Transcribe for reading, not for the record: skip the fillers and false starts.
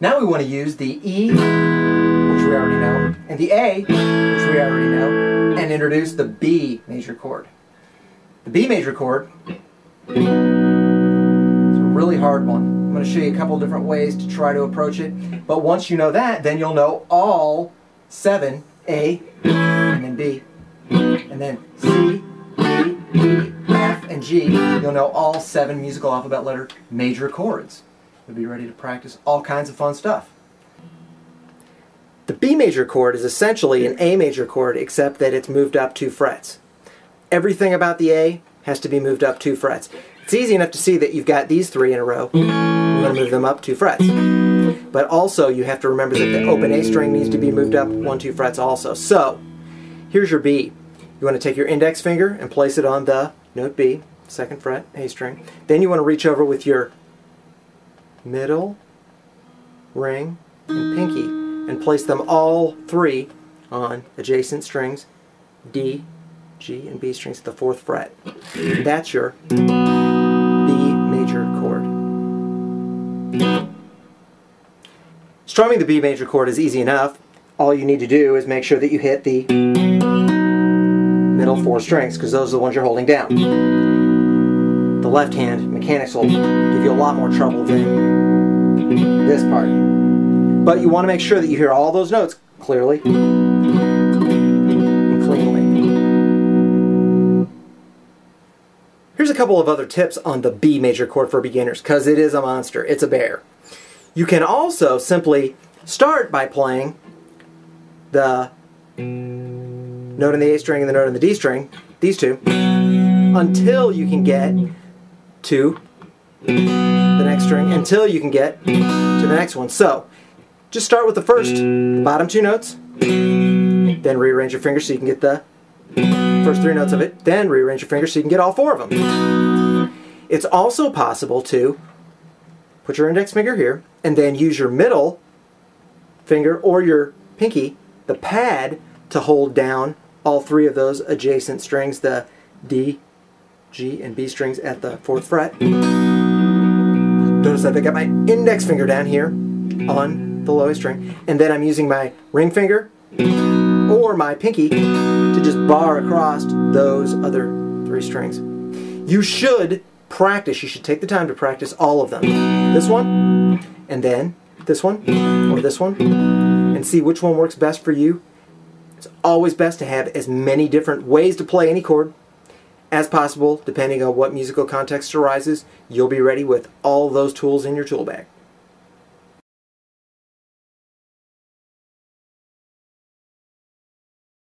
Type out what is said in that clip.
Now we want to use the E, which we already know, and the A, which we already know, and introduce the B major chord. The B major chord is a really hard one. I'm going to show you a couple different ways to try to approach it, but once you know that, then you'll know all 7, A, and then B, and then C, D, E, F, and G. You'll know all 7 musical alphabet letter major chords. You'll be ready to practice all kinds of fun stuff. The B major chord is essentially an A major chord, except that it's moved up 2 frets. Everything about the A has to be moved up 2 frets. It's easy enough to see that you've got these 3 in a row. You're going to move them up 2 frets. But also you have to remember that the open A string needs to be moved up 1, 2 frets also. So, here's your B. You want to take your index finger and place it on the note B, 2nd fret, A string. Then you want to reach over with your middle, ring, and pinky and place them all 3 on adjacent strings, D, G, and B strings at the 4th fret. And that's your B major chord. Strumming the B major chord is easy enough. All you need to do is make sure that you hit the middle 4 strings, because those are the ones you're holding down. The left hand mechanics will give you a lot more trouble than this part. But you want to make sure that you hear all those notes clearly and cleanly. Here's a couple of other tips on the B major chord for beginners, because it is a monster. It's a bear. You can also simply start by playing the note in the A string and the note in the D string, these 2, until you can get to the next string, until you can get to the next one. So, just start with the bottom 2 notes, then rearrange your fingers so you can get the first 3 notes of it, then rearrange your fingers so you can get all 4 of them. It's also possible to put your index finger here, and then use your middle finger or your pinky, the pad, to hold down all 3 of those adjacent strings, the D, G, and B strings at the 4th fret. Notice that I got my index finger down here on the low A string, and then I'm using my ring finger or my pinky to just bar across those other 3 strings. You should practice, you should take the time to practice all of them. This one, and then this one, or this one, and see which one works best for you. It's always best to have as many different ways to play any chord as possible, depending on what musical context arises. You'll be ready with all those tools in your tool bag.